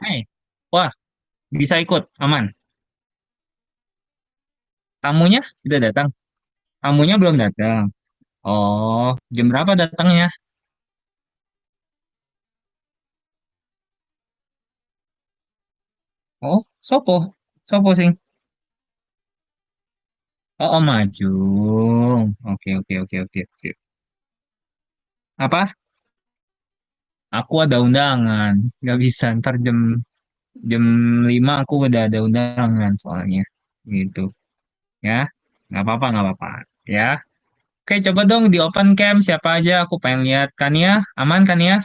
Hai. Wah, bisa ikut, aman. Tamunya udah datang. Tamunya belum datang. Oh, jam berapa datangnya? Oh, sopo. Sopo sing. Oh, Om Ajung. Oke, oke, oke, oke, oke. Apa? Aku ada undangan. Gak bisa, ntar jam 5 aku udah ada undangan soalnya. Gitu. Ya, nggak apa-apa, nggak apa-apa. Ya. Oke, coba dong di open cam siapa aja. Aku pengen lihat kan ya. Aman kan ya?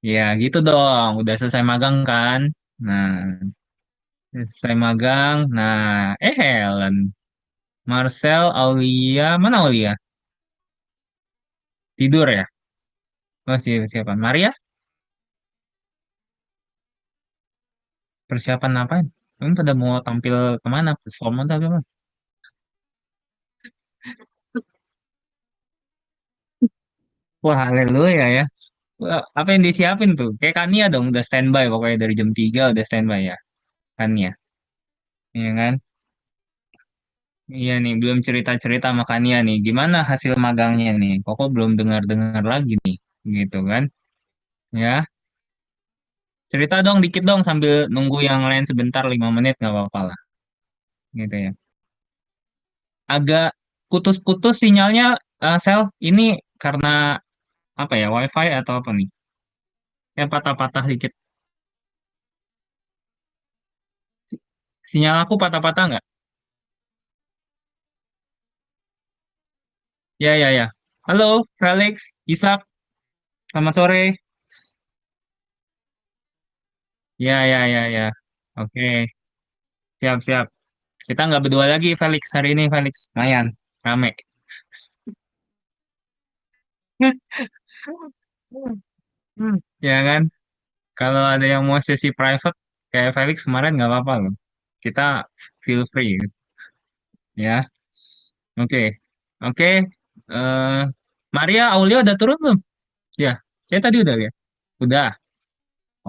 Ya, gitu dong. Udah selesai magang kan? Nah, selesai magang. Nah, Helen, Marcel, Aulia, mana Aulia? Tidur ya? Oh, siapa? Maria? Persiapan apa? Kamu pada mau tampil kemana? Perform atau apa? Wah, haleluya ya. Wah, apa yang disiapin tuh? Kayak Kania dong, udah standby pokoknya dari jam 3 udah standby ya. Kania, iya kan? Iya nih, belum cerita-cerita sama Kania nih. Gimana hasil magangnya nih? Kok belum dengar-dengar lagi nih, gitu kan? Ya, cerita dong dikit dong sambil nunggu yang lain sebentar 5 menit nggak apa-apa lah, gitu ya. Agak putus-putus sinyalnya, Sel. Ini karena apa ya? WiFi atau apa nih? Yang patah-patah dikit. Sinyal aku patah-patah nggak? Ya, ya, ya. Halo, Felix, Isak, selamat sore. Ya, ya, ya, ya. Oke, siap-siap. Kita nggak berdua lagi, Felix. Hari ini, Felix. Lumayan, rame. Hmm. Ya kan? Kalau ada yang mau sesi private, kayak Felix kemarin nggak apa-apa loh. Kita feel free, ya. Oke, oke. eh Maria, Aulia udah turun belum? Ya, saya tadi udah ya. Udah.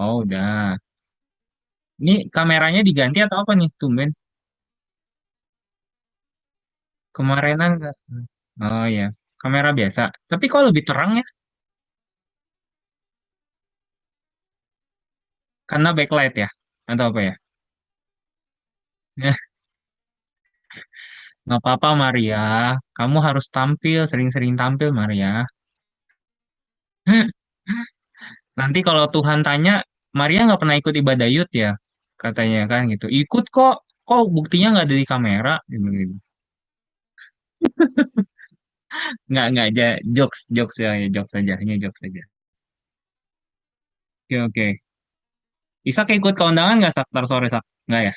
Oh, udah. Ini kameranya diganti atau apa nih, tumben? Kemarinan nggak? Oh ya, kamera biasa. Tapi kok lebih terang ya? Karena backlight ya? Atau apa ya? Ya, nggak apa-apa Maria. Kamu harus tampil, sering-sering tampil Maria. Nanti kalau Tuhan tanya, Maria nggak pernah ikut ibadah yud ya? Katanya kan gitu. Ikut kok, kok buktinya nggak ada di kamera? Gitu, gitu. Nggak aja jokes, jokes ya, ya, jokes saja, hanya jokes saja. Oke, oke. Isak ikut keundangan nggak Sak? Ntar sore Sak? Nggak ya?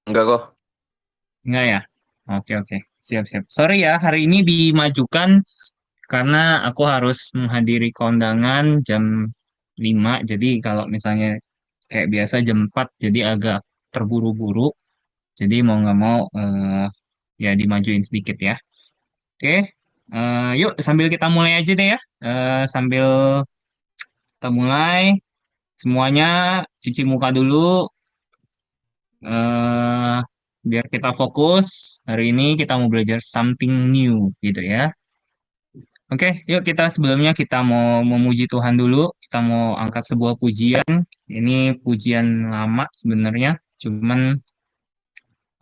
Enggak kok. Nggak ya? Oke, oke. Siap, siap. Sorry ya, hari ini dimajukan karena aku harus menghadiri kondangan jam 5. Jadi kalau misalnya kayak biasa jam 4, jadi agak terburu-buru. Jadi mau nggak mau, ya dimajuin sedikit ya. Oke, yuk sambil kita mulai aja deh ya. Sambil kita mulai, semuanya cuci muka dulu. eh Biar kita fokus. Hari ini kita mau belajar something new gitu ya. Oke, yuk kita sebelumnya kita mau memuji Tuhan dulu. Kita mau angkat sebuah pujian. Ini pujian lama sebenarnya, cuman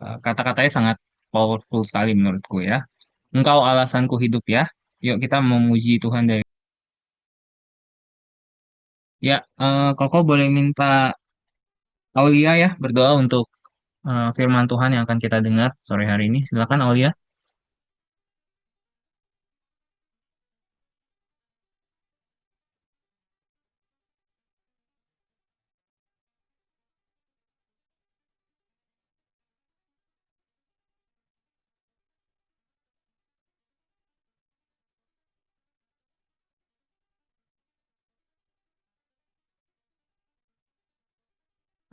kata-katanya sangat powerful sekali menurutku ya. Engkau alasanku hidup ya. Yuk kita memuji Tuhan dari. Ya, Koko boleh minta Aulia ya berdoa untuk firman Tuhan yang akan kita dengar sore hari ini. Silakan Aulia.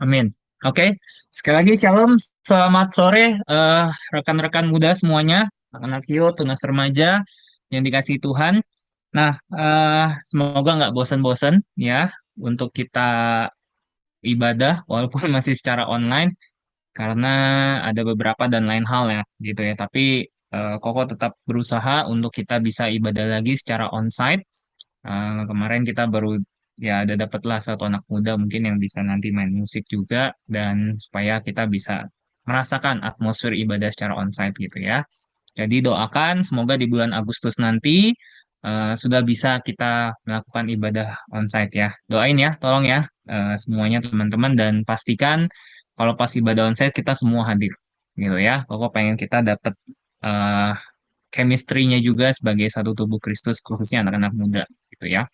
Amin. Oke, sekali lagi Shalom, selamat sore rekan-rekan muda semuanya, anak-anak yuk, tunas remaja yang dikasihi Tuhan. Nah, semoga nggak bosan-bosan ya untuk kita ibadah walaupun masih secara online karena ada beberapa dan lain hal ya gitu ya. Tapi Koko tetap berusaha untuk kita bisa ibadah lagi secara onsite. Kemarin kita baru ya ada dapatlah satu anak muda mungkin yang bisa nanti main musik juga dan supaya kita bisa merasakan atmosfer ibadah secara onsite gitu ya. Jadi doakan semoga di bulan Agustus nanti sudah bisa kita melakukan ibadah onsite ya. Doain ya, tolong ya semuanya teman-teman dan pastikan kalau pas ibadah onsite kita semua hadir gitu ya. Pokok pengen kita dapat eh, chemistry-nya juga sebagai satu tubuh Kristus khususnya anak-anak muda gitu ya.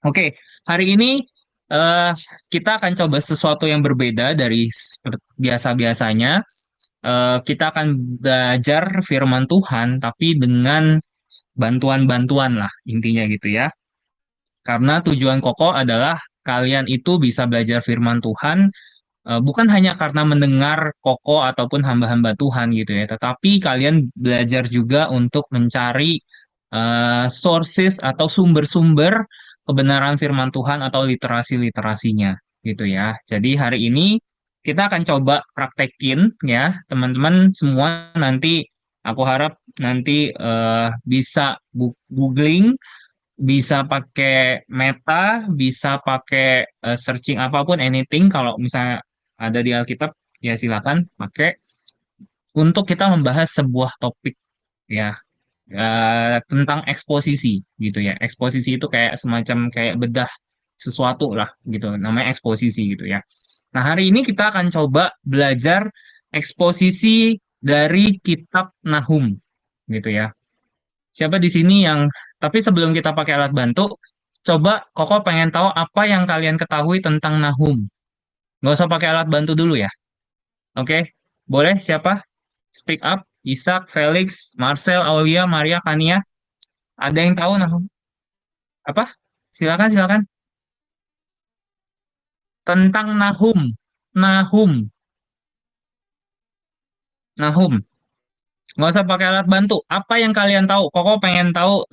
Oke, hari ini eh, kita akan coba sesuatu yang berbeda dari biasa-biasanya. Kita akan belajar firman Tuhan, tapi dengan bantuan-bantuan lah intinya gitu ya. Karena tujuan Koko adalah kalian itu bisa belajar firman Tuhan bukan hanya karena mendengar Koko ataupun hamba-hamba Tuhan gitu ya, tetapi kalian belajar juga untuk mencari sources atau sumber-sumber kebenaran firman Tuhan atau literasi-literasinya gitu ya. Jadi hari ini kita akan coba praktekin ya, teman-teman semua nanti aku harap nanti bisa googling, bisa pakai Meta, bisa pakai searching apapun, anything. Kalau misalnya ada di Alkitab, ya silakan pakai untuk kita membahas sebuah topik ya tentang eksposisi gitu ya. Eksposisi itu kayak semacam kayak bedah sesuatu lah gitu. Namanya eksposisi gitu ya. Nah, hari ini kita akan coba belajar eksposisi dari kitab Nahum gitu ya. Siapa di sini yang, tapi sebelum kita pakai alat bantu, coba Koko pengen tahu apa yang kalian ketahui tentang Nahum. Nggak usah pakai alat bantu dulu ya. Oke, boleh siapa? Speak up. Ishak, Felix, Marcel, Aulia, Maria, Kania. Ada yang tahu Nahum? Apa? Silakan, silakan. Tentang Nahum. Nahum. Nahum. Nggak usah pakai alat bantu. Apa yang kalian tahu? Koko pengen tahu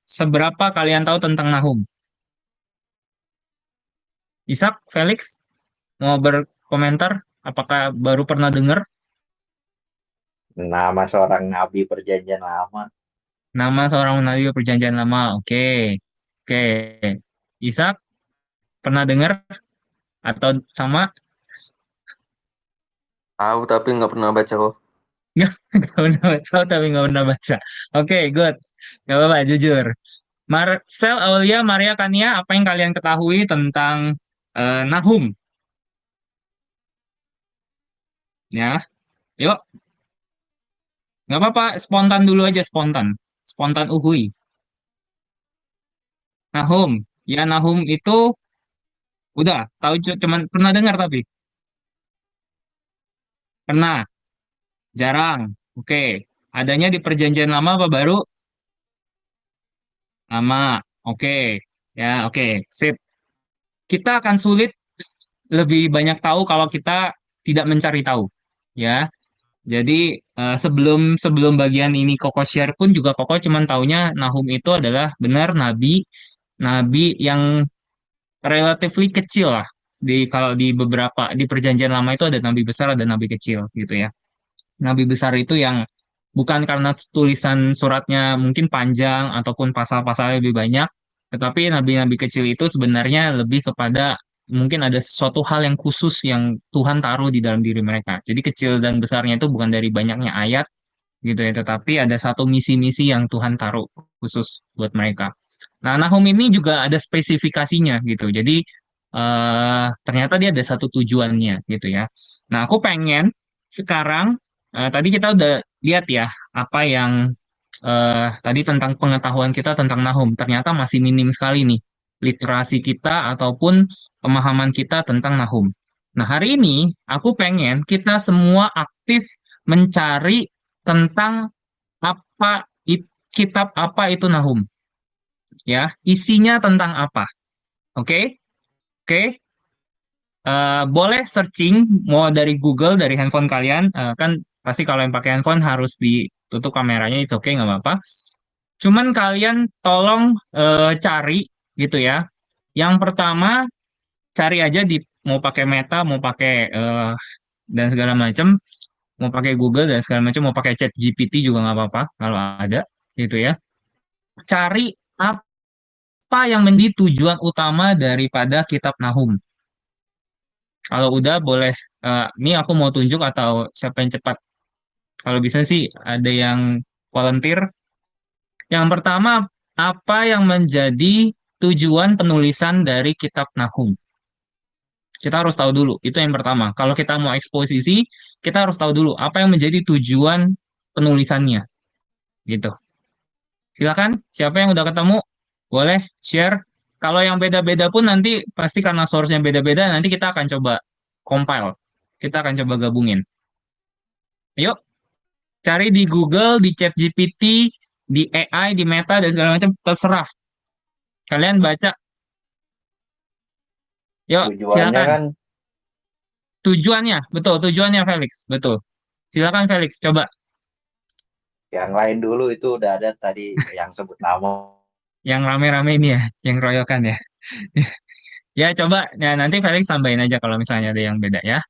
seberapa kalian tahu tentang Nahum. Ishak, Felix, mau berkomentar? Apakah baru pernah dengar Nama seorang nabi perjanjian lama. nama seorang nabi perjanjian lama? Oke, oke. Ishak, pernah dengar atau sama? Tahu tapi nggak pernah baca kok. Nggak pernah tahu tapi nggak pernah baca. Oke, good. Nggak apa-apa, jujur. Marcel, Aulia, Maria, Kania, apa yang kalian ketahui tentang Nahum? Ya, yuk. Nggak apa-apa, spontan dulu aja, spontan. Spontan uhui. Nahum. Ya, Nahum itu udah tahu cuman pernah dengar tapi pernah, jarang. Oke. Adanya di perjanjian lama apa baru? Lama. Oke. Ya, oke. Sip. Kita akan sulit lebih banyak tahu kalau kita tidak mencari tahu. Ya. Jadi sebelum sebelum bagian ini Koko share pun juga Koko cuman taunya Nahum itu adalah benar nabi, nabi yang relatively kecil lah. Di kalau di beberapa di perjanjian lama itu ada nabi besar, ada nabi kecil gitu ya. Nabi besar itu yang bukan karena tulisan suratnya mungkin panjang ataupun pasal-pasalnya lebih banyak, tetapi nabi-nabi kecil itu sebenarnya lebih kepada mungkin ada suatu hal yang khusus yang Tuhan taruh di dalam diri mereka. Jadi kecil dan besarnya itu bukan dari banyaknya ayat gitu ya, tetapi ada satu misi-misi yang Tuhan taruh khusus buat mereka. Nah, Nahum ini juga ada spesifikasinya gitu. Jadi ternyata dia ada satu tujuannya gitu ya. Nah, aku pengen sekarang tadi kita udah lihat ya apa yang tadi tentang pengetahuan kita tentang Nahum. Ternyata masih minim sekali nih literasi kita ataupun pemahaman kita tentang Nahum. Nah, hari ini aku pengen kita semua aktif mencari tentang apa kitab apa itu Nahum ya, isinya tentang apa. Oke? Oke? Boleh searching mau dari Google dari handphone kalian kan pasti kalau yang pakai handphone harus ditutup kameranya, it's okay nggak apa-apa. Cuman kalian tolong cari gitu ya. Yang pertama cari aja di mau pakai Meta, mau pakai dan segala macam, mau pakai Google dan segala macam, mau pakai Chat GPT juga nggak apa-apa kalau ada gitu ya. Cari apa yang menjadi tujuan utama daripada Kitab Nahum. Kalau udah boleh, ini aku mau tunjuk atau siapa yang cepat. Kalau bisa sih ada yang volunteer. Yang pertama, apa yang menjadi tujuan penulisan dari Kitab Nahum? Kita harus tahu dulu, itu yang pertama. Kalau kita mau eksposisi, kita harus tahu dulu apa yang menjadi tujuan penulisannya, gitu. Silakan, siapa yang udah ketemu, boleh share. Kalau yang beda-beda pun nanti pasti karena source-nya beda-beda, nanti kita akan coba compile. Kita akan coba gabungin. Yuk, cari di Google, di ChatGPT, di AI, di Meta, dan segala macam, terserah. Kalian baca, yuk, Tujuannya silakan. kan Tujuannya, betul, tujuannya Felix, betul. Silakan Felix, coba. yang lain dulu itu udah ada tadi yang sebut nama. Yang rame-rame ini ya, yang royokan ya. Ya, coba. Ya, nanti Felix tambahin aja kalau misalnya ada yang beda ya.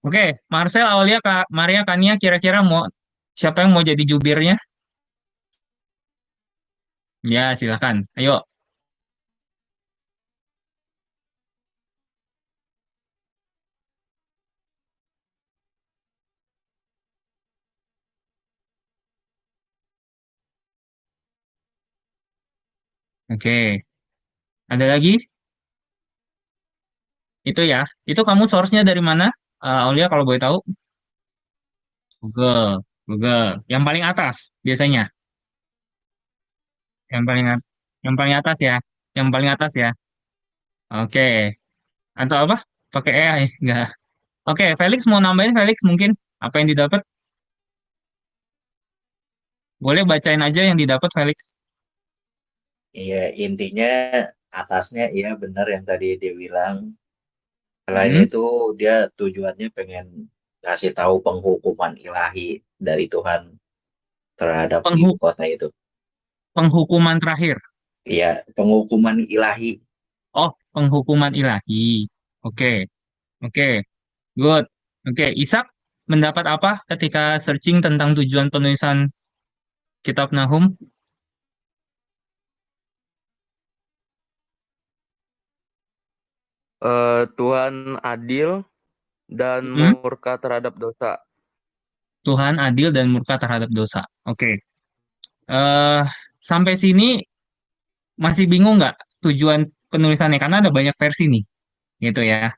Oke, Marcel, Aulia, Kak Maria, Kania, kira-kira mau siapa yang mau jadi jubirnya? Ya, silakan. Ayo. Oke. Ada lagi? Itu ya. Itu kamu source-nya dari mana? Aulia, kalau boleh tahu. Google. Google. Yang paling atas biasanya. Yang paling yang paling atas ya. Yang paling atas ya. Oke. Atau apa? Pakai AI? Enggak. Oke, Felix mau nambahin Felix mungkin apa yang didapat? Boleh bacain aja yang didapat Felix. Iya, intinya atasnya iya benar yang tadi dia bilang. Selain Hmm? itu dia tujuannya pengen kasih tahu penghukuman ilahi dari Tuhan terhadap ibu Penghu- kota itu. Penghukuman terakhir. Iya, penghukuman ilahi. Oh, penghukuman ilahi. Oke, oke, good. Oke, Ishak mendapat apa ketika searching tentang tujuan penulisan Kitab Nahum? Tuhan adil dan Hmm? murka terhadap dosa. Tuhan adil dan murka terhadap dosa. Oke. eh Sampai sini masih bingung nggak tujuan penulisannya? Karena ada banyak versi nih, gitu ya.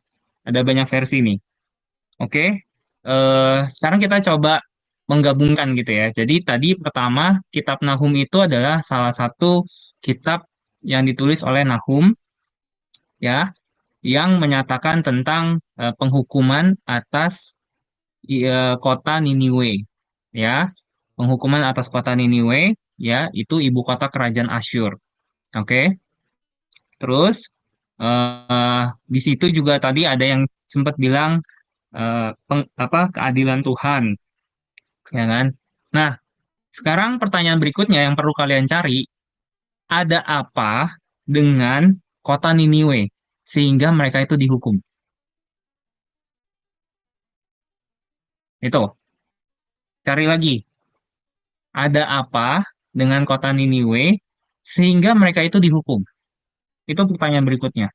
Ada banyak versi nih. Oke. Sekarang kita coba menggabungkan gitu ya. Jadi tadi pertama, Kitab Nahum itu adalah salah satu kitab yang ditulis oleh Nahum ya, yang menyatakan tentang penghukuman atas kota Niniwe ya. Penghukuman atas kota Niniwe ya, itu ibu kota kerajaan Asyur. Oke. Terus di situ juga tadi ada yang sempat bilang apa keadilan Tuhan ya kan. Nah, sekarang pertanyaan berikutnya yang perlu kalian cari, ada apa dengan kota Niniwe sehingga mereka itu dihukum? Itu, cari lagi. Ada apa dengan kota Niniwe sehingga mereka itu dihukum? Itu pertanyaan berikutnya.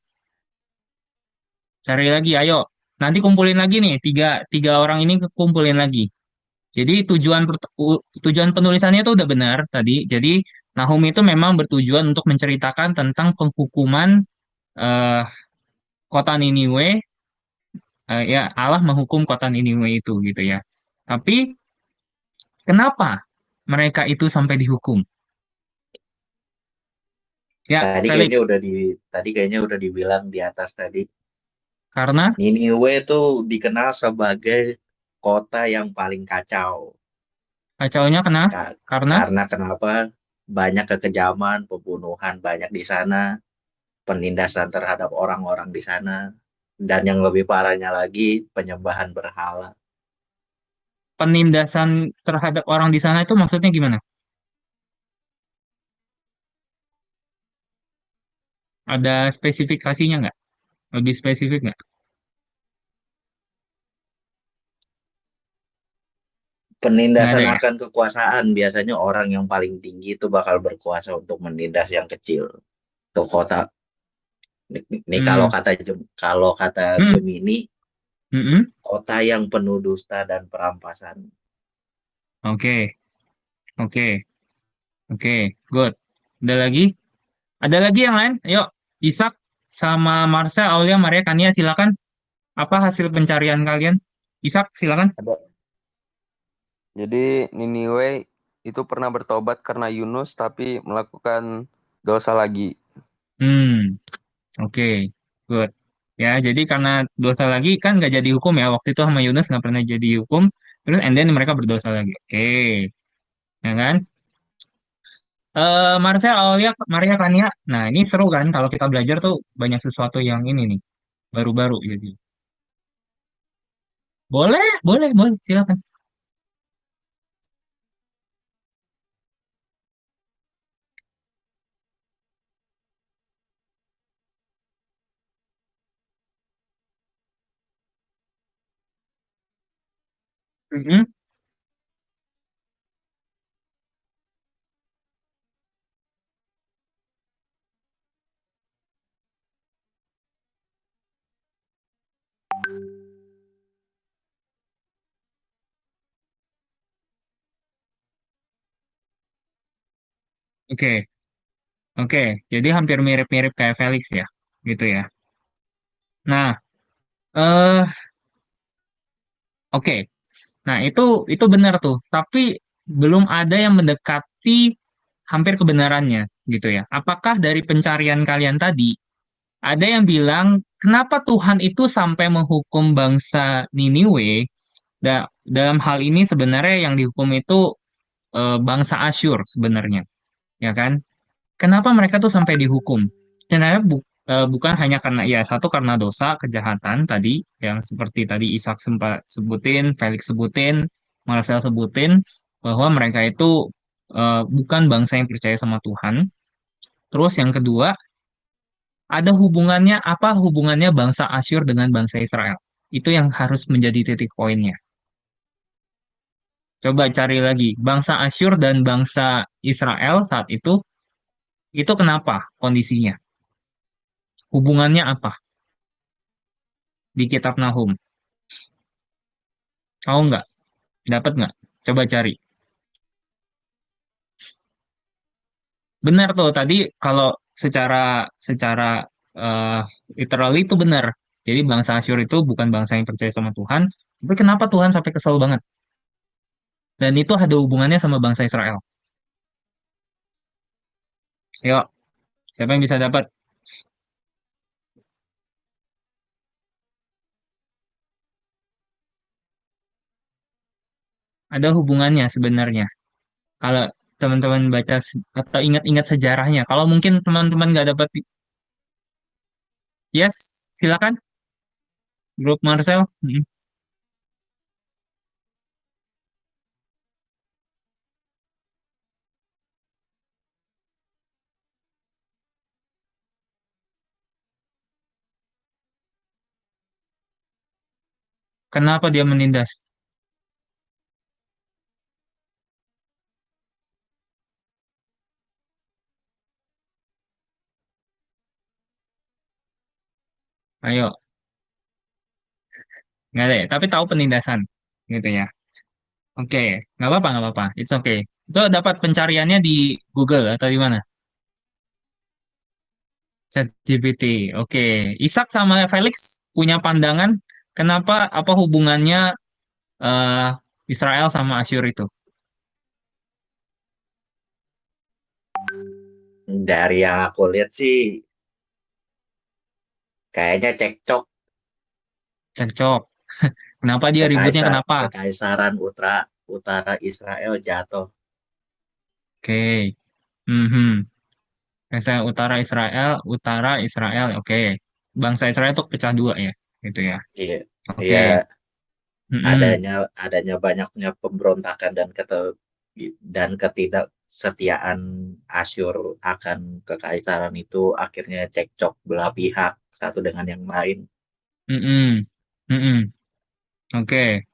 Cari lagi, ayo. Nanti kumpulin lagi nih, tiga, tiga orang ini kumpulin lagi. Jadi tujuan penulisannya itu udah benar tadi. Jadi Nahum itu memang bertujuan untuk menceritakan tentang penghukuman eh, kota Niniwe, ya Allah menghukum kota Niniwe itu gitu ya. Tapi kenapa mereka itu sampai dihukum? Ya, Felix, Tadi kayaknya udah dibilang di atas tadi. karena Niniwe itu dikenal sebagai kota yang paling kacau. kacaunya karena Karena kenapa? Banyak kekejaman, pembunuhan banyak di sana, penindasan terhadap orang-orang di sana, dan yang lebih parahnya lagi penyembahan berhala. penindasan terhadap orang di sana itu maksudnya gimana? Ada spesifikasinya nggak? Lebih spesifik nggak? Nggak ada Penindasan ya? akan kekuasaan, biasanya orang yang paling tinggi itu bakal berkuasa untuk menindas yang kecil. Tuh kota, ini kalau Hmm. kata kalau kata Hmm. Gemini, Hmm. kota yang penuh dusta dan perampasan. Oke, oke, oke, good. Ada lagi? Ada lagi yang lain? Ayo, Ishak sama Marsha, Aulia, Maria, Kania, silakan. Apa hasil pencarian kalian? Ishak, silakan. Ada. Jadi Niniwe itu pernah bertobat karena Yunus tapi melakukan dosa lagi. Hmm, oke, good. Ya, jadi karena dosa lagi kan nggak jadi hukum ya. Waktu itu sama Yunus nggak pernah jadi hukum. Terus and then mereka berdosa lagi. Oke, ya kan? Marcel, Aulia, Maria, Kania. Nah, ini seru kan kalau kita belajar tuh banyak sesuatu yang ini nih, baru-baru jadi. Boleh, boleh, boleh, silakan. Mhm. Oke, oke. Jadi hampir mirip-mirip kayak Felix ya, gitu ya. Nah, eh, oke. Nah, itu benar tuh. Tapi belum ada yang mendekati hampir kebenarannya, gitu ya. Apakah dari pencarian kalian tadi ada yang bilang kenapa Tuhan itu sampai menghukum bangsa Niniwe? Dalam hal ini sebenarnya yang dihukum itu bangsa Asyur sebenarnya, ya kan? Kenapa mereka tuh sampai dihukum? Sebenarnya bukan hanya karena ya satu karena dosa kejahatan tadi yang seperti tadi Ishak sempat sebutin, Felix sebutin, Marcel sebutin bahwa mereka itu bukan bangsa yang percaya sama Tuhan. Terus yang kedua, ada hubungannya apa hubungannya bangsa Asyur dengan bangsa Israel? Itu yang harus menjadi titik poinnya. Coba cari lagi bangsa Asyur dan bangsa Israel saat itu kenapa kondisinya? Hubungannya apa di kitab Nahum? Tahu nggak? Dapat nggak? Coba cari. Benar tuh tadi kalau secara secara eh literally itu benar. Jadi bangsa Asyur itu bukan bangsa yang percaya sama Tuhan. Tapi kenapa Tuhan sampai kesel banget? Dan itu ada hubungannya sama bangsa Israel. Yuk, siapa yang bisa dapat? Ada hubungannya sebenarnya. Kalau teman-teman baca atau ingat-ingat sejarahnya. Kalau mungkin teman-teman nggak dapat, yes, silakan. Grup Marcel. Kenapa dia menindas? Ayo, nggak ada ya. Tapi tahu penindasan, gitu ya. Oke, nggak apa-apa, nggak apa-apa. It's okay. Itu dapat pencariannya di Google atau di mana? ChatGPT. Oke, Ishak sama Felix punya pandangan kenapa apa hubungannya eh, Israel sama Asyur itu? Dari yang aku lihat sih, kayaknya cekcok Cekcok. Kenapa dia ributnya kenapa? kekaisaran utara Israel jatuh. Oke. Mhm. Misalnya utara Israel, oke. Bangsa Israel itu pecah dua ya, gitu ya. Iya, Oke. iya, Mhm. adanya adanya banyaknya pemberontakan dan ketidak kesetiaan Asyur akan kekaisaran itu akhirnya cekcok belah pihak satu dengan yang lain. Mm-mm. Mm-mm. Oke,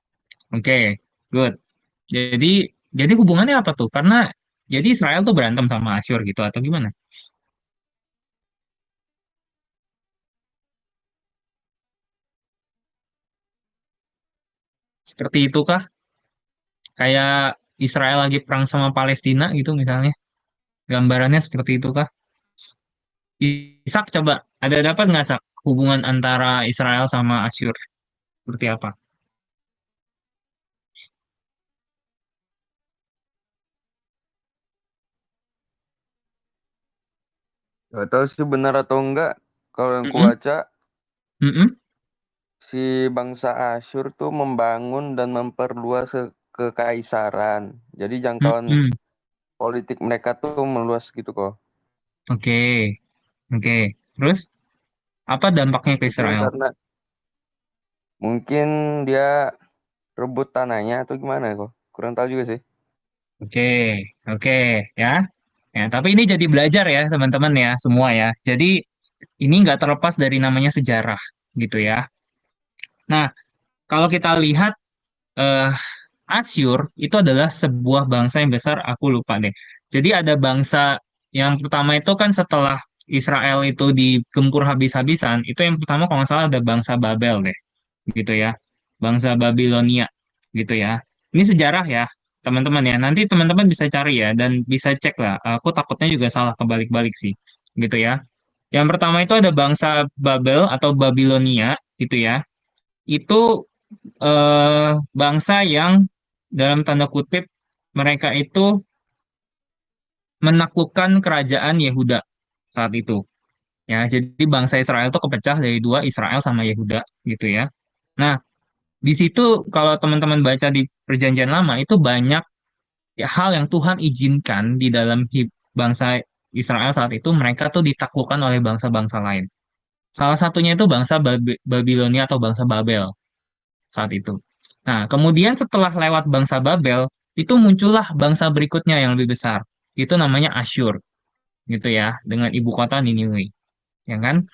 oke, good. Jadi, jadi hubungannya apa tuh? Karena jadi Israel tuh berantem sama Asyur gitu atau gimana? Seperti itu kah? Kayak Israel lagi perang sama Palestina gitu misalnya? Gambarannya seperti itu kah? Ishak coba ada dapat nggak Sak hubungan antara Israel sama Asyur seperti apa? Gak tahu sih benar atau enggak. Kalau yang Mm-mm. kubaca, Mm-mm. si bangsa Asyur tuh membangun dan memperluas kekaisaran. Jadi jangkauan Mm-mm. politik mereka tuh meluas gitu kok. Oke, oke. Terus apa dampaknya ke Mungkin Israel? karena mungkin dia rebut tanahnya atau gimana kok. Kurang tahu juga sih. Oke, oke, ya. Ya, tapi ini jadi belajar ya teman-teman ya semua ya. Jadi ini nggak terlepas dari namanya sejarah gitu ya. Nah, kalau kita lihat eh, Asyur itu adalah sebuah bangsa yang besar, aku lupa deh. Jadi ada bangsa yang pertama itu kan setelah Israel itu digempur habis-habisan, itu yang pertama kalau nggak salah ada bangsa Babel deh, gitu ya. Bangsa Babilonia, gitu ya. Ini sejarah ya, teman-teman ya. Nanti teman-teman bisa cari ya, dan bisa cek lah. Aku takutnya juga salah kebalik-balik sih, gitu ya. Yang pertama itu ada bangsa Babel atau Babilonia, gitu ya. Itu bangsa yang dalam tanda kutip mereka itu menaklukkan kerajaan Yehuda saat itu. Ya, jadi bangsa Israel itu kepecah dari dua, Israel sama Yehuda gitu ya. Nah, di situ kalau teman-teman baca di Perjanjian Lama itu banyak ya, hal yang Tuhan izinkan di dalam bangsa Israel saat itu mereka tuh ditaklukkan oleh bangsa-bangsa lain. Salah satunya itu bangsa Babilonia atau bangsa Babel saat itu. Nah, kemudian setelah lewat bangsa Babel, itu muncullah bangsa berikutnya yang lebih besar. Itu namanya Asyur, gitu ya, dengan ibu kota Niniwe, ya kan?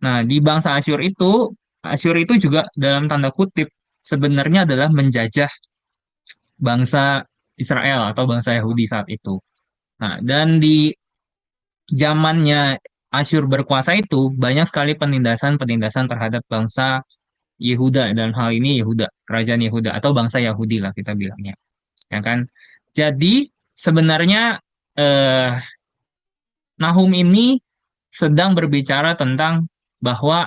Nah, di bangsa Asyur itu juga dalam tanda kutip sebenarnya adalah menjajah bangsa Israel atau bangsa Yahudi saat itu. Nah, dan di zamannya Asyur berkuasa itu banyak sekali penindasan-penindasan terhadap bangsa Yehuda dan hal ini Yehuda, kerajaan Yehuda atau bangsa Yahudi lah kita bilangnya, ya kan? Jadi sebenarnya eh, Nahum ini sedang berbicara tentang bahwa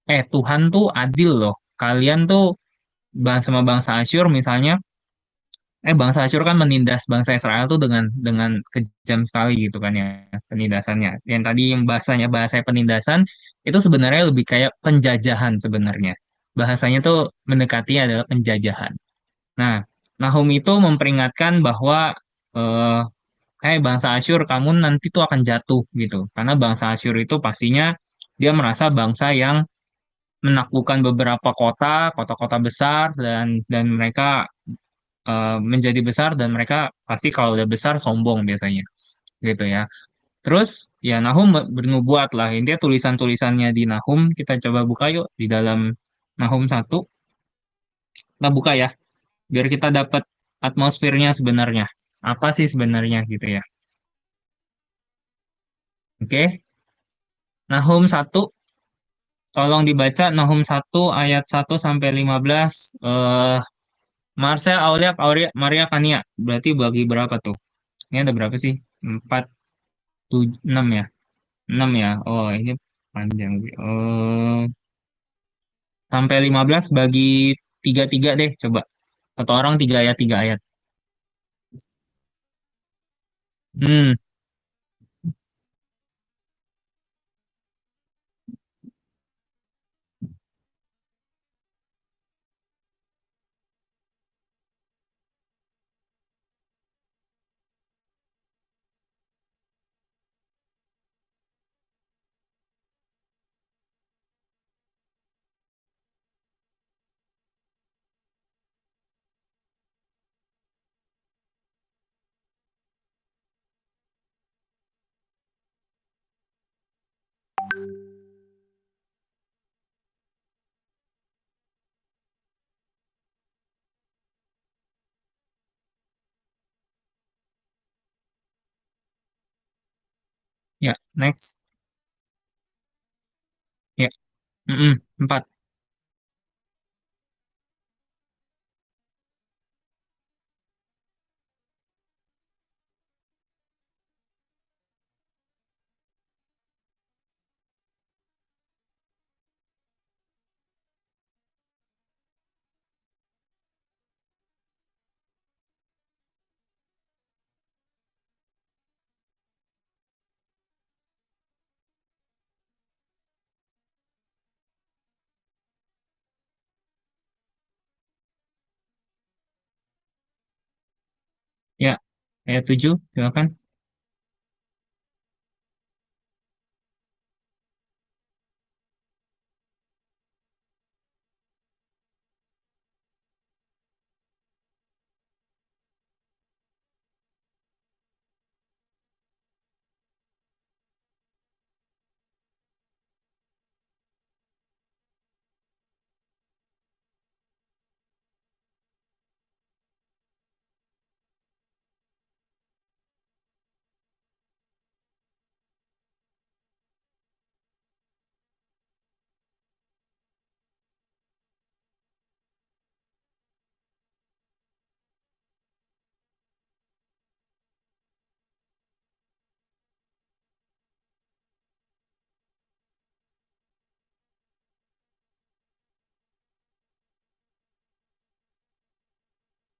Tuhan tuh adil loh. Kalian tuh sama bangsa Asyur misalnya, bangsa Asyur kan menindas bangsa Israel tuh dengan kejam sekali gitu kan ya penindasannya. Yang tadi yang bahasanya bahasa penindasan itu sebenarnya lebih kayak penjajahan sebenarnya. Bahasanya tuh mendekati adalah penjajahan. Nah, Nahum itu memperingatkan bahwa eh bangsa Asyur kamu nanti tuh akan jatuh gitu. Karena bangsa Asyur itu pastinya dia merasa bangsa yang menaklukkan beberapa kota, kota-kota besar dan mereka menjadi besar dan mereka pasti kalau udah besar sombong biasanya gitu ya. Terus ya Nahum bernubuat lah. Intinya tulisan-tulisannya di Nahum kita coba buka yuk di dalam Nahum 1. Kita buka ya biar kita dapat atmosfernya sebenarnya. Apa sih sebenarnya gitu ya. Oke. Nahum 1, tolong dibaca Nahum 1 ayat 1 sampai 15. Marcel, Aulia, Aurea, Maria, Kania. Berarti bagi berapa tuh? Ini ada berapa sih? 4, 7, 6 ya? 6 ya? Oh, ini panjang. Sampai 15 bagi 3-3 deh, coba. Atau orang 3 ayat, 3 ayat. Hmm, Ya, next. Ya, empat. Ya, ayat 7, silakan.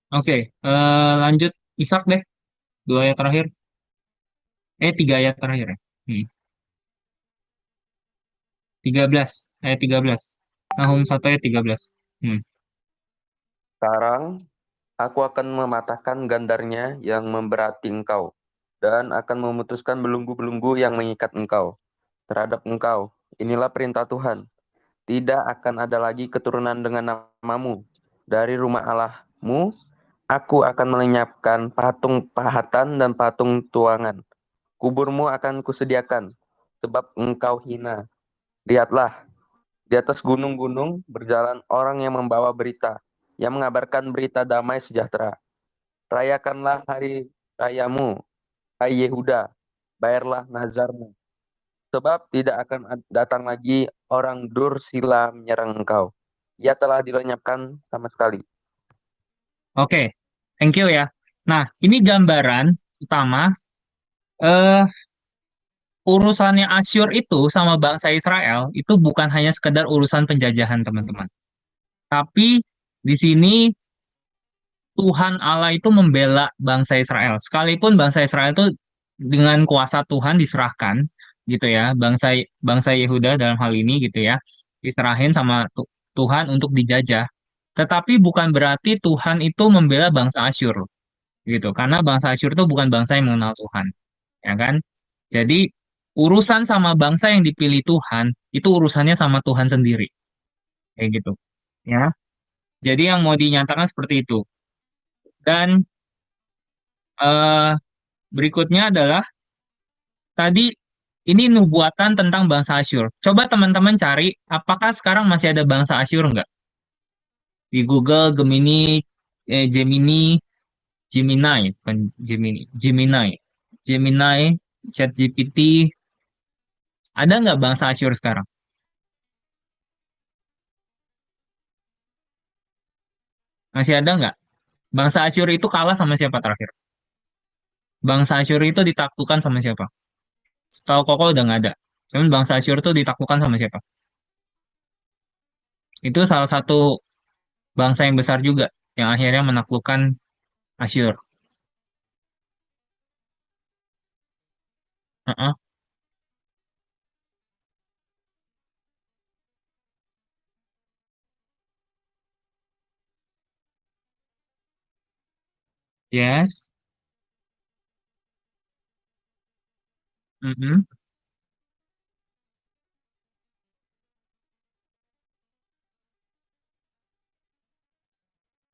Oke, lanjut Ishak deh, dua ayat terakhir. Tiga ayat terakhir ya. 13, ayat 13. Nahum 1 ayat 13. Hmm. Sekarang aku akan mematahkan gandarnya yang memberati engkau, dan akan memutuskan belenggu-belenggu yang mengikat engkau terhadap engkau. Inilah perintah Tuhan. Tidak akan ada lagi keturunan dengan namamu. Dari rumah Allahmu, aku akan melenyapkan patung pahatan dan patung tuangan. Kuburmu akan kusediakan, sebab engkau hina. Lihatlah, di atas gunung-gunung berjalan orang yang membawa berita, yang mengabarkan berita damai sejahtera. Rayakanlah hari rayamu, hai Yehuda, bayarlah nazarmu. Sebab tidak akan datang lagi orang Dursila menyerang engkau. Ia telah dilenyapkan sama sekali. Oke, thank you ya. Nah, ini gambaran utama eh urusannya Asyur itu sama bangsa Israel itu bukan hanya sekedar urusan penjajahan, teman-teman. Tapi di sini Tuhan Allah itu membela bangsa Israel. Sekalipun bangsa Israel itu dengan kuasa Tuhan diserahkan gitu ya, bangsa bangsa Yehuda dalam hal ini gitu ya, diserahin sama Tuhan untuk dijajah. Tetapi bukan berarti Tuhan itu membela bangsa Asyur gitu. Karena bangsa Asyur itu bukan bangsa yang mengenal Tuhan, ya kan? Jadi urusan sama bangsa yang dipilih Tuhan itu urusannya sama Tuhan sendiri, kayak gitu. Ya. Jadi yang mau dinyatakan seperti itu. Dan eh, berikutnya adalah tadi ini nubuatan tentang bangsa Asyur. Coba teman-teman cari apakah sekarang masih ada bangsa Asyur nggak? Di Google Gemini, Gemini, bukan Gemini, ChatGPT, ada nggak bangsa Asyur sekarang? Masih ada nggak? Bangsa Asyur itu kalah sama siapa terakhir? Bangsa Asyur itu ditaklukkan sama siapa? Setahu Koko udah nggak ada. Cuman bangsa Asyur itu ditaklukkan sama siapa? Itu salah satu bangsa yang besar juga yang akhirnya menaklukkan Asyur. Heeh. Yes. Mm-mm.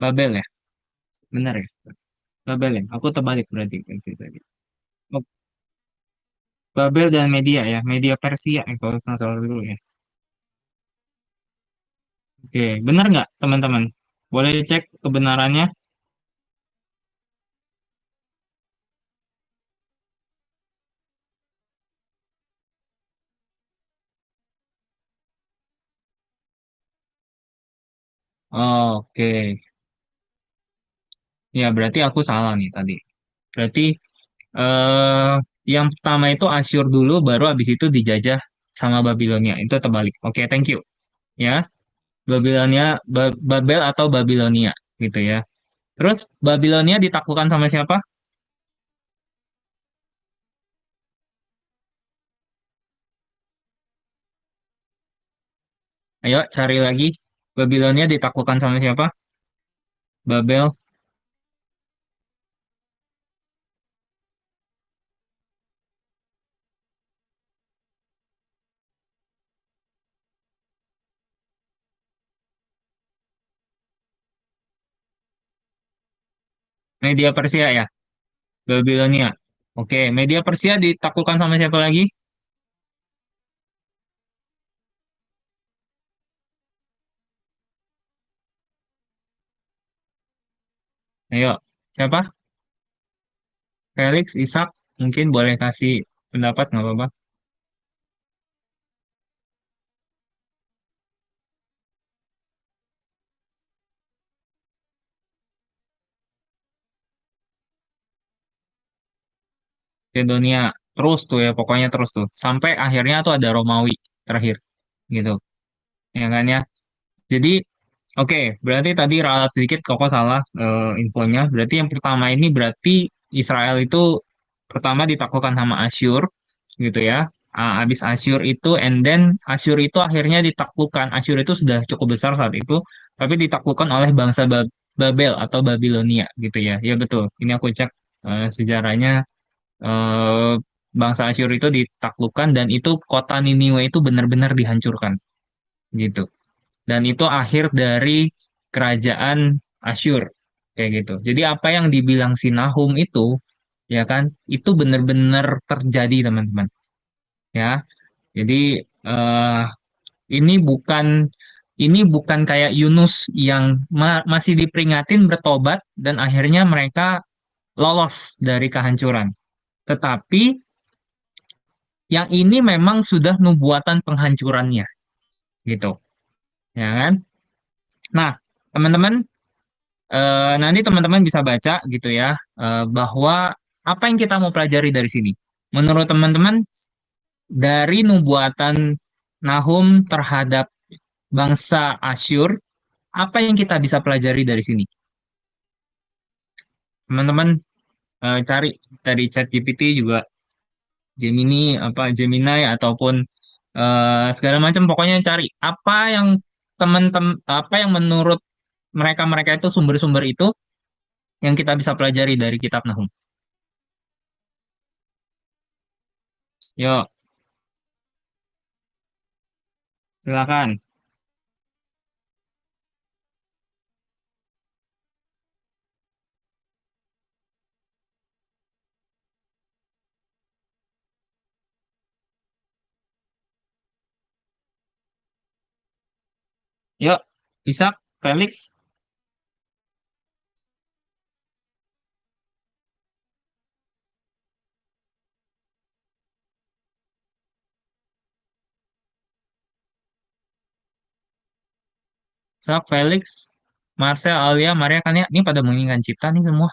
Babel ya, benar ya. Babel ya. Aku terbalik berarti itu tadi. Oh, Babel dan media ya, media Persia ya, kalau nggak salah dulu ya. Oke, benar nggak teman-teman? Boleh cek kebenarannya. Oke, ya berarti aku salah nih tadi. Berarti eh yang pertama itu Asyur dulu, baru habis itu dijajah sama Babilonia. Itu terbalik. Oke, thank you. Ya, Babilonia, Babel atau Babilonia gitu ya. Terus Babilonia ditaklukkan sama siapa? Ayo cari lagi. Babilonia ditaklukkan sama siapa? Babel, Media Persia ya. Babilonia. Oke, Media Persia ditaklukkan sama siapa lagi? Ayo, siapa? Felix, Ishak, mungkin boleh kasih pendapat nggak apa-apa. Makedonia terus tuh ya, pokoknya terus tuh. Sampai akhirnya tuh ada Romawi terakhir, gitu. Ya kan ya. Jadi, oke, berarti tadi ralat sedikit Koko salah infonya. Berarti yang pertama ini berarti Israel itu pertama ditaklukkan sama Asyur, gitu ya. Habis Asyur itu, and then Asyur itu akhirnya ditaklukkan. Asyur itu sudah cukup besar saat itu, tapi ditaklukkan oleh bangsa Babel atau Babilonia, gitu ya. Ya betul. Ini aku cek sejarahnya. eh, Bangsa Asyur itu ditaklukkan dan itu kota Niniwe itu benar-benar dihancurkan, gitu. Dan itu akhir dari kerajaan Asyur kayak gitu. Jadi apa yang dibilang si Nahum itu ya kan itu benar-benar terjadi teman-teman ya. Jadi eh, ini bukan ini bukan kayak Yunus yang masih diperingatin bertobat dan akhirnya mereka lolos dari kehancuran. Tetapi yang ini memang sudah nubuatan penghancurannya gitu ya kan. Nah, teman-teman, nanti teman-teman bisa baca gitu ya, bahwa apa yang kita mau pelajari dari sini. Menurut teman-teman, dari nubuatan Nahum terhadap bangsa Asyur, apa yang kita bisa pelajari dari sini? Teman-teman cari dari ChatGPT juga, Gemini, Gemini ataupun segala macam, pokoknya cari teman-teman apa yang menurut mereka-mereka itu sumber-sumber itu yang kita bisa pelajari dari kitab Nahum. Yuk, silakan. Yuk, Ishak, Felix, Ishak, Felix, Marcel, Alia, Maria kan ya, ini pada menginginkan cipta nih semua.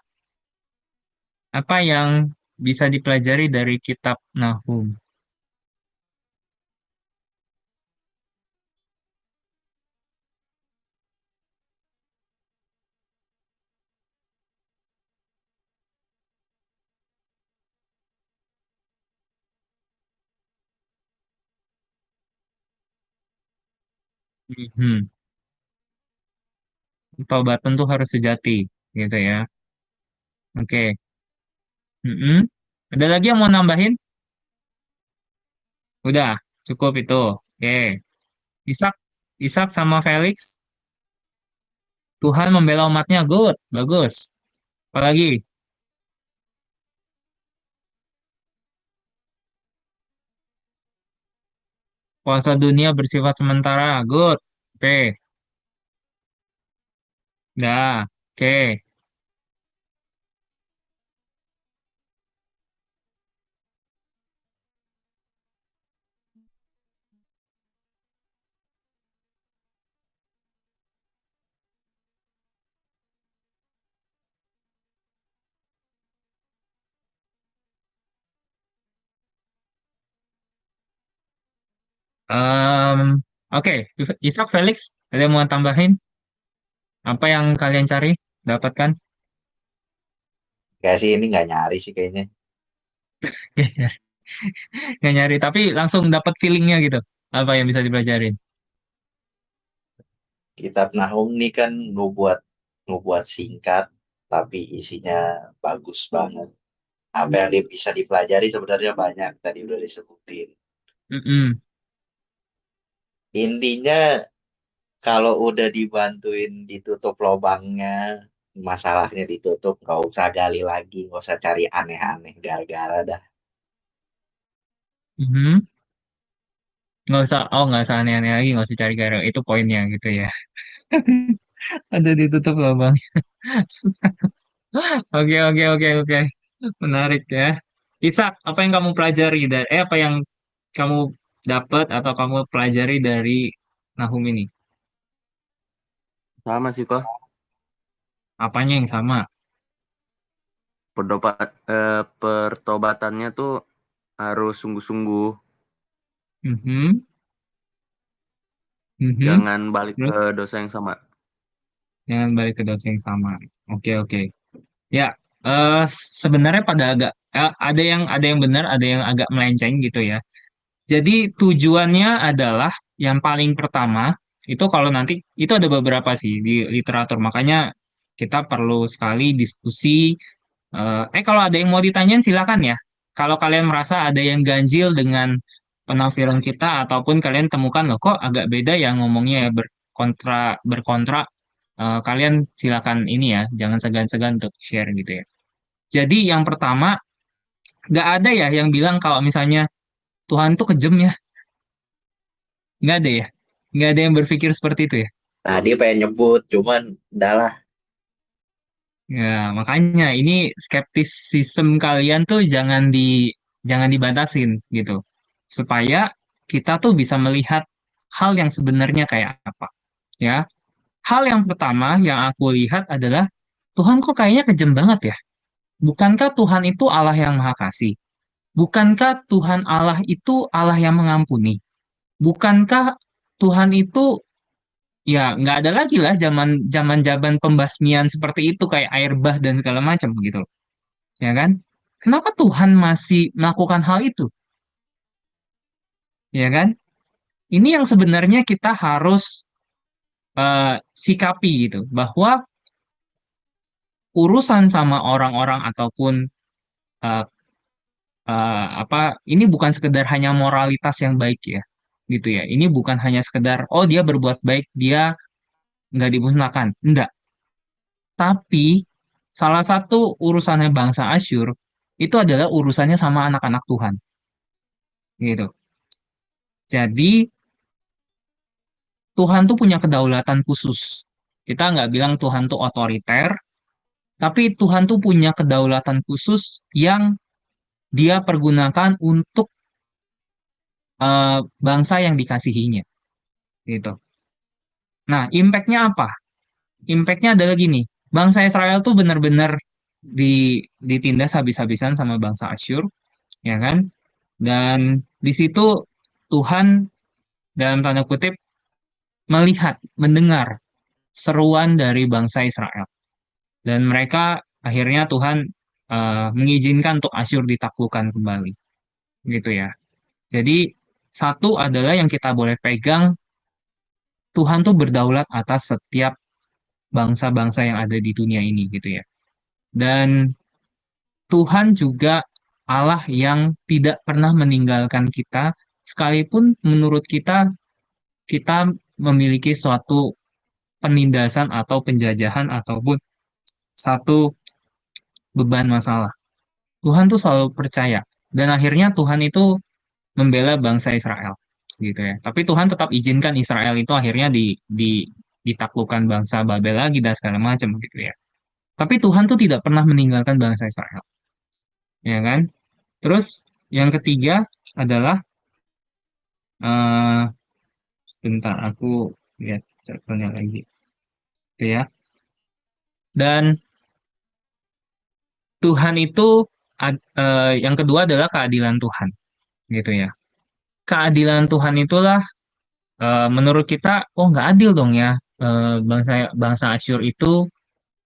Apa yang bisa dipelajari dari kitab Nahum? Hmm, Taubatan tuh harus sejati, gitu ya. Oke. Mm-mm. Ada lagi yang mau nambahin? Udah, cukup itu. Oke. Ishak, Ishak sama Felix, Tuhan membela umatnya, good, bagus. Apalagi, kuasa dunia bersifat sementara, good. Oke, dah. Oke. Em, oke, Ishak Felix, ada yang mau tambahin? Apa yang kalian cari? Dapatkan? Gak sih, ini nggak nyari sih kayaknya. Nggak nyari, tapi langsung dapat feelingnya gitu. Apa yang bisa dipelajarin? Kitab Nahum nih kan ngebuat singkat, tapi isinya bagus banget. Apa yang bisa dipelajari sebenarnya banyak, tadi udah disebutin. Mm-mm. Intinya kalau udah dibantuin ditutup lubangnya, masalahnya ditutup, nggak usah gali lagi, nggak usah cari aneh-aneh, gara-gara dah. Mhm. Nggak usah aneh-aneh lagi, nggak usah cari gara. Itu poinnya gitu ya. Ada ditutup loh bang. Oke, oke, oke, oke. Menarik ya. Isak, apa yang kamu pelajari dari, apa yang kamu dapat atau kamu pelajari dari Nahum ini? Sama sih kok. Apanya yang sama? Pertobatannya tuh harus sungguh-sungguh. Mhm, mhm. Jangan balik ke Terus, dosa yang sama. jangan balik ke dosa yang sama. Oke, oke. Ya, eh sebenarnya pada agak, ada yang benar, ada yang agak melenceng gitu ya. Jadi tujuannya adalah yang paling pertama itu kalau nanti itu ada beberapa sih di literatur. Makanya kita perlu sekali diskusi. Kalau ada yang mau ditanyain silakan ya. Kalau kalian merasa ada yang ganjil dengan penafsiran kita ataupun kalian temukan loh kok agak beda ya ngomongnya ya berkontra, kalian silakan ini ya, jangan segan-segan untuk share gitu ya. Jadi yang pertama, nggak ada ya yang bilang kalau misalnya Tuhan tuh kejam ya. Nggak ada ya? Nggak ada yang berpikir seperti itu ya? Nah, dia pengen nyebut, cuman udahlah. Ya, makanya ini skeptisisme kalian tuh jangan dibatasin gitu. Supaya kita tuh bisa melihat hal yang sebenarnya kayak apa. Ya, hal yang pertama yang aku lihat adalah Tuhan kok kayaknya kejam banget ya? Bukankah Tuhan itu Allah yang Maha Kasih? Bukankah Tuhan Allah itu Allah yang mengampuni? Bukankah Tuhan itu ya nggak ada lagi lah zaman zaman zaman pembasmian seperti itu kayak air bah dan segala macam gitu loh, ya kan? Kenapa Tuhan masih melakukan hal itu, ya kan? Ini yang sebenarnya kita harus sikapi gitu bahwa urusan sama orang-orang ataupun eh, apa ini bukan sekedar hanya moralitas yang baik ya gitu ya. Ini bukan hanya sekedar oh dia berbuat baik dia nggak dimusnahkan, enggak. Tapi salah satu urusannya bangsa Asyur itu adalah urusannya sama anak-anak Tuhan, gitu. Jadi Tuhan tuh punya kedaulatan khusus. Kita nggak bilang Tuhan tuh otoriter, tapi Tuhan tuh punya kedaulatan khusus yang dia pergunakan untuk bangsa yang dikasihinya, gitu. Nah, impactnya apa? Impactnya adalah gini, bangsa Israel tuh benar-benar ditindas habis-habisan sama bangsa Asyur, ya kan? Dan di situ Tuhan dalam tanda kutip melihat, mendengar seruan dari bangsa Israel. Dan mereka akhirnya Tuhan mengizinkan untuk Asyur ditaklukkan kembali, gitu ya. Jadi satu adalah yang kita boleh pegang, Tuhan tuh berdaulat atas setiap bangsa-bangsa yang ada di dunia ini, gitu ya. Dan Tuhan juga Allah yang tidak pernah meninggalkan kita, sekalipun menurut kita memiliki suatu penindasan atau penjajahan ataupun satu beban masalah. Tuhan tuh selalu percaya dan akhirnya Tuhan itu membela bangsa Israel gitu ya. Tapi Tuhan tetap izinkan Israel itu akhirnya ditaklukkan bangsa Babel lagi dan segala macam gitu ya. Tapi Tuhan tuh tidak pernah meninggalkan bangsa Israel, ya kan? Terus yang ketiga adalah eh bentar aku lihat contohnya lagi, gitu ya. Dan Tuhan itu yang kedua adalah keadilan Tuhan, gitu ya. keadilan Tuhan itulah menurut kita, oh nggak adil dong ya, bangsa bangsa Asyur itu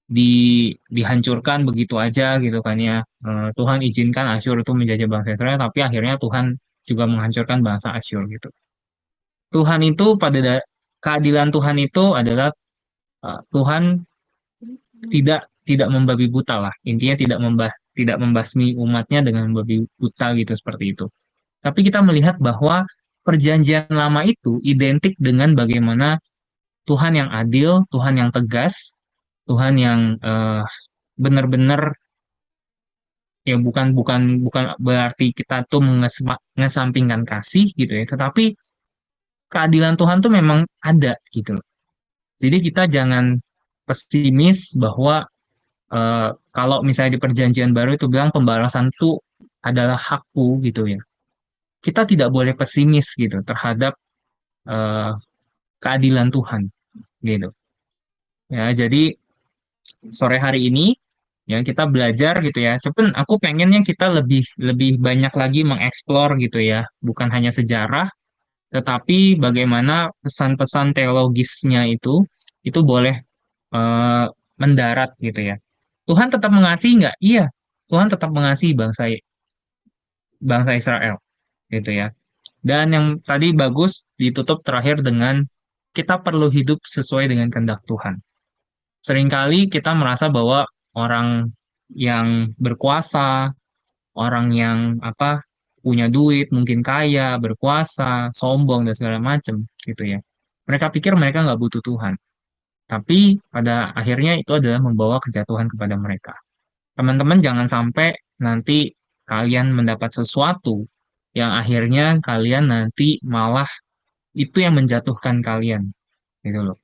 dihancurkan begitu aja gitu kan ya. Tuhan izinkan Asyur itu menjajah bangsa Israel, tapi akhirnya Tuhan juga menghancurkan bangsa Asyur gitu. Tuhan itu keadilan Tuhan itu adalah Tuhan tidak membabi buta lah. Intinya tidak membasmi umatnya dengan membabi buta gitu seperti itu. Tapi kita melihat bahwa perjanjian lama itu identik dengan bagaimana Tuhan yang adil, Tuhan yang tegas, Tuhan yang benar-benar ya bukan bukan bukan berarti kita tuh mengesampingkan kasih gitu ya, tetapi keadilan Tuhan tuh memang ada gitu loh. Jadi kita jangan pesimis bahwa kalau misalnya di perjanjian baru itu bilang pembalasan itu adalah hakku gitu ya. Kita tidak boleh pesimis gitu terhadap eh, keadilan Tuhan gitu. Ya, jadi sore hari ini ya kita belajar gitu ya. Cuman aku pengennya kita lebih lebih banyak lagi mengeksplor gitu ya, bukan hanya sejarah, tetapi bagaimana pesan-pesan teologisnya itu boleh eh, mendarat gitu ya. Tuhan tetap mengasihi nggak? Iya, Tuhan tetap mengasihi bangsa bangsa Israel gitu ya. Dan yang tadi bagus ditutup terakhir dengan kita perlu hidup sesuai dengan kehendak Tuhan. Seringkali kita merasa bahwa orang yang berkuasa, orang yang punya duit, mungkin kaya, berkuasa, sombong dan segala macam gitu ya. Mereka pikir mereka nggak butuh Tuhan, tapi pada akhirnya itu adalah membawa kejatuhan kepada mereka. Teman-teman jangan sampai nanti kalian mendapat sesuatu yang akhirnya kalian nanti malah itu yang menjatuhkan kalian gitu loh.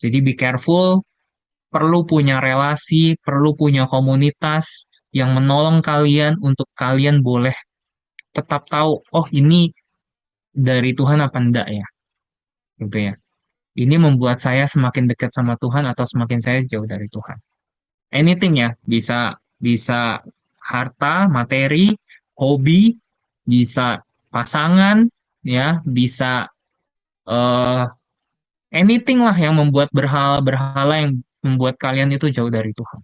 Jadi be careful, perlu punya relasi, perlu punya komunitas yang menolong kalian untuk kalian boleh tetap tahu, oh ini dari Tuhan apa enggak ya, gitu ya. Ini membuat saya semakin dekat sama Tuhan atau semakin saya jauh dari Tuhan. Anything ya, bisa bisa harta, materi, hobi, bisa pasangan, ya, bisa eh anything lah yang membuat berhala-berhala yang membuat kalian itu jauh dari Tuhan,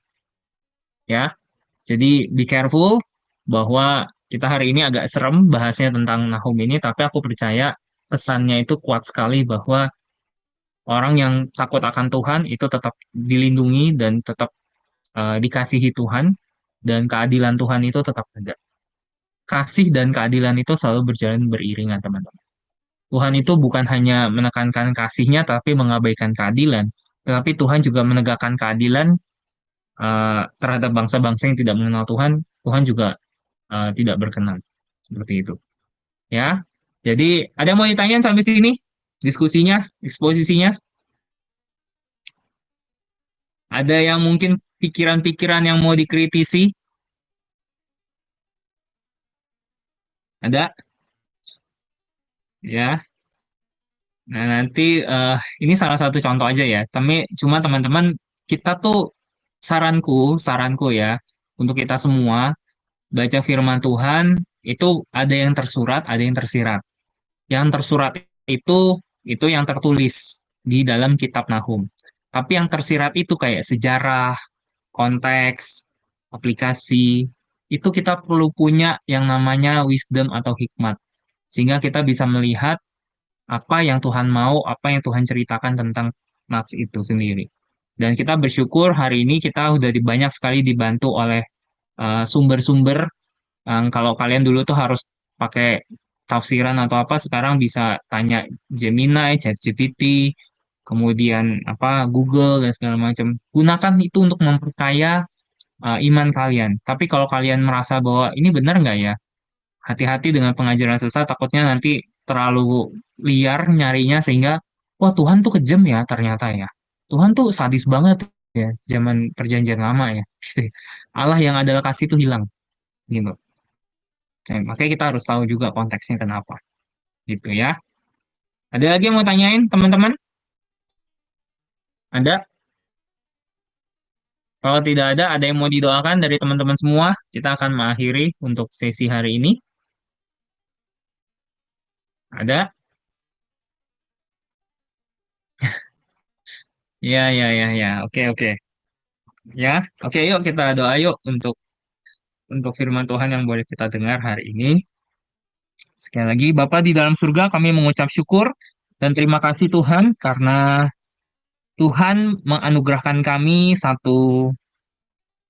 ya. Jadi be careful bahwa kita hari ini agak serem bahasnya tentang Nahum ini, tapi aku percaya pesannya itu kuat sekali bahwa orang yang takut akan Tuhan itu tetap dilindungi dan tetap dikasihi Tuhan, dan keadilan Tuhan itu tetap ada. Kasih dan keadilan itu selalu berjalan beriringan, teman-teman. Tuhan itu bukan hanya menekankan kasihnya, tapi mengabaikan keadilan. Tetapi Tuhan juga menegakkan keadilan terhadap bangsa-bangsa yang tidak mengenal Tuhan. Tuhan juga tidak berkenan. Seperti itu. Ya. Jadi, ada yang mau ditanyain sampai sini? Diskusinya, eksposisinya? Ada yang mungkin pikiran-pikiran yang mau dikritisi? Ada? Ya. Nah, nanti ini salah satu contoh aja ya. Cuma teman-teman, kita tuh saranku ya, untuk kita semua, baca firman Tuhan, itu ada yang tersurat, ada yang tersirat. Yang tersurat itu, itu yang tertulis di dalam kitab Nahum. Tapi yang tersirat itu kayak sejarah, konteks, aplikasi, itu kita perlu punya yang namanya wisdom atau hikmat. Sehingga kita bisa melihat apa yang Tuhan mau, apa yang Tuhan ceritakan tentang nats itu sendiri. Dan kita bersyukur hari ini kita udah banyak sekali dibantu oleh sumber-sumber. Kalau kalian dulu tuh harus pakai tafsiran atau apa, sekarang bisa tanya Gemini, ChatGPT, kemudian Google dan segala macam. Gunakan itu untuk memperkaya iman kalian. Tapi kalau kalian merasa bahwa ini benar nggak ya, hati-hati dengan pengajaran sesat, takutnya nanti terlalu liar nyarinya sehingga wah Tuhan tuh kejam ya ternyata ya. Tuhan tuh sadis banget ya zaman perjanjian lama ya. Allah yang adalah kasih itu hilang gitu. Nah, makanya kita harus tahu juga konteksnya kenapa gitu ya. Ada lagi yang mau tanyain teman-teman? Ada? Kalau tidak ada yang mau didoakan dari teman-teman semua, kita akan mengakhiri untuk sesi hari ini. Ada? Ya, ya, ya, ya. Oke, oke. Ya, oke. Yuk kita doa yuk untuk firman Tuhan yang boleh kita dengar hari ini. Sekali lagi, Bapa di dalam surga, kami mengucap syukur dan terima kasih Tuhan karena Tuhan menganugerahkan kami satu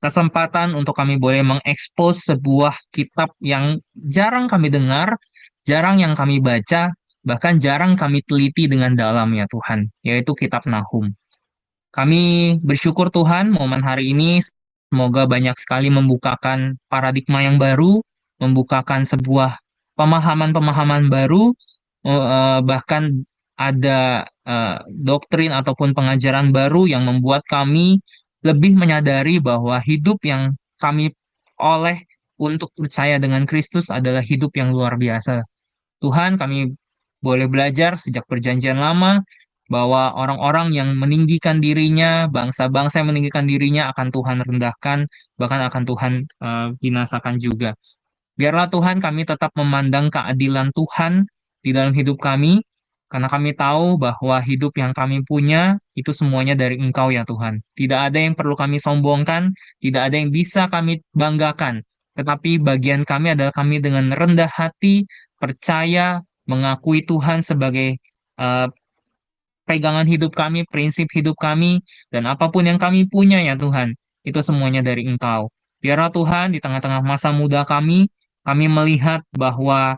kesempatan untuk kami boleh mengekspos sebuah kitab yang jarang kami dengar, jarang yang kami baca, bahkan jarang kami teliti dengan dalam ya Tuhan, yaitu kitab Nahum. Kami bersyukur Tuhan momen hari ini semoga banyak sekali membukakan paradigma yang baru, membukakan sebuah pemahaman-pemahaman baru, bahkan ada doktrin ataupun pengajaran baru yang membuat kami lebih menyadari bahwa hidup yang kami oleh untuk percaya dengan Kristus adalah hidup yang luar biasa. Tuhan, kami boleh belajar sejak perjanjian lama bahwa orang-orang yang meninggikan dirinya, bangsa-bangsa yang meninggikan dirinya akan Tuhan rendahkan, bahkan akan Tuhan binasakan juga. Biarlah Tuhan kami tetap memandang keadilan Tuhan di dalam hidup kami, karena kami tahu bahwa hidup yang kami punya itu semuanya dari Engkau ya Tuhan. Tidak ada yang perlu kami sombongkan, tidak ada yang bisa kami banggakan, tetapi bagian kami adalah kami dengan rendah hati, percaya, mengakui Tuhan sebagai eh, pegangan hidup kami, prinsip hidup kami, dan apapun yang kami punya ya Tuhan, itu semuanya dari Engkau. Biarlah Tuhan di tengah-tengah masa muda kami melihat bahwa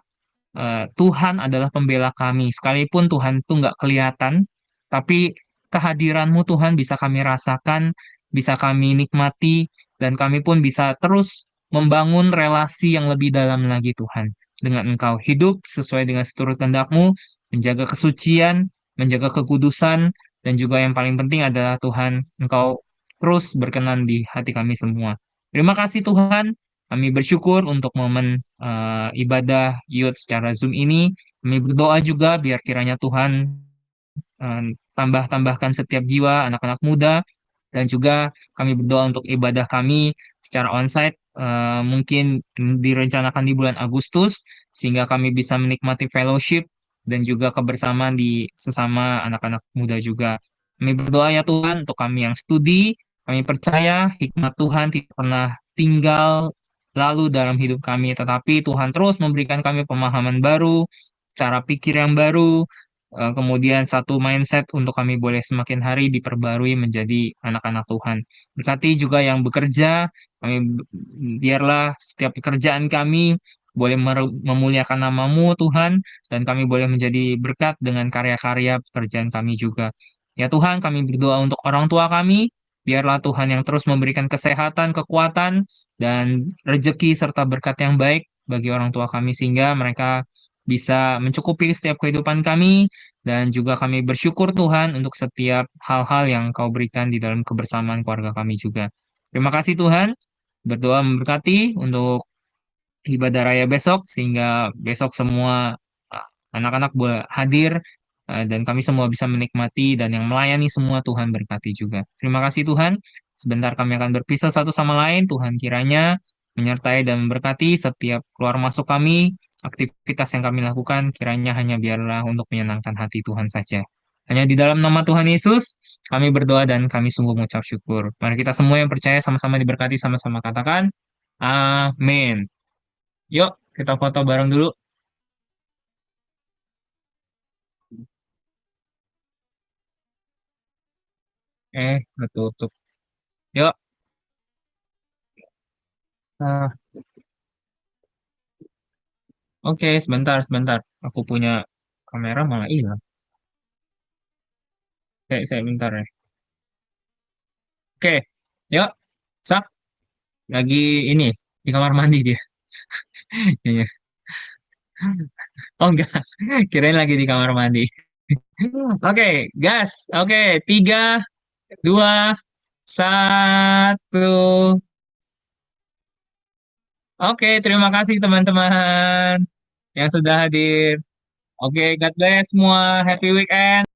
Tuhan adalah pembela kami. Sekalipun Tuhan itu nggak kelihatan, tapi kehadiran-Mu Tuhan bisa kami rasakan, bisa kami nikmati, dan kami pun bisa terus membangun relasi yang lebih dalam lagi Tuhan. Dengan Engkau hidup sesuai dengan seturut kehendak-Mu, menjaga kesucian, menjaga kekudusan, dan juga yang paling penting adalah Tuhan, Engkau terus berkenan di hati kami semua. Terima kasih Tuhan. Kami bersyukur untuk momen ibadah youth secara Zoom ini. Kami berdoa juga biar kiranya Tuhan eh, tambahkan setiap jiwa anak-anak muda dan juga kami berdoa untuk ibadah kami secara onsite mungkin direncanakan di bulan Agustus sehingga kami bisa menikmati fellowship dan juga kebersamaan di sesama anak-anak muda juga. Kami berdoa ya Tuhan untuk kami yang studi, kami percaya hikmat Tuhan tidak pernah tinggal lalu dalam hidup kami, tetapi Tuhan terus memberikan kami pemahaman baru, cara pikir yang baru, kemudian satu mindset untuk kami boleh semakin hari diperbarui menjadi anak-anak Tuhan. Berkati juga yang bekerja, biarlah setiap pekerjaan kami boleh memuliakan namamu Tuhan, dan kami boleh menjadi berkat dengan karya-karya pekerjaan kami juga. Ya Tuhan, kami berdoa untuk orang tua kami, biarlah Tuhan yang terus memberikan kesehatan, kekuatan, dan rejeki serta berkat yang baik bagi orang tua kami sehingga mereka bisa mencukupi setiap kehidupan kami dan juga kami bersyukur Tuhan untuk setiap hal-hal yang Kau berikan di dalam kebersamaan keluarga kami juga. Terima kasih Tuhan, berdoa memberkati untuk ibadah raya besok sehingga besok semua anak-anak boleh hadir dan kami semua bisa menikmati dan yang melayani semua Tuhan berkati juga. Terima kasih Tuhan. Sebentar kami akan berpisah satu sama lain. Tuhan kiranya menyertai dan memberkati setiap keluar masuk kami, aktivitas yang kami lakukan kiranya hanya biarlah untuk menyenangkan hati Tuhan saja. Hanya di dalam nama Tuhan Yesus kami berdoa dan kami sungguh mengucap syukur. Mari kita semua yang percaya sama-sama diberkati sama-sama katakan amin. Yuk, kita foto bareng dulu. Ketutup. Yuk. Ah, oke, sebentar, sebentar. Aku punya kamera malah hilang. Saya bentar ya. Oke, yuk. Sak, lagi ini di kamar mandi dia. Iya. Oh enggak, kirain lagi di kamar mandi. Oke, gas. Oke, 3, 2, 1. Oke, terima kasih teman-teman yang sudah hadir. Oke, God bless semua. Happy weekend.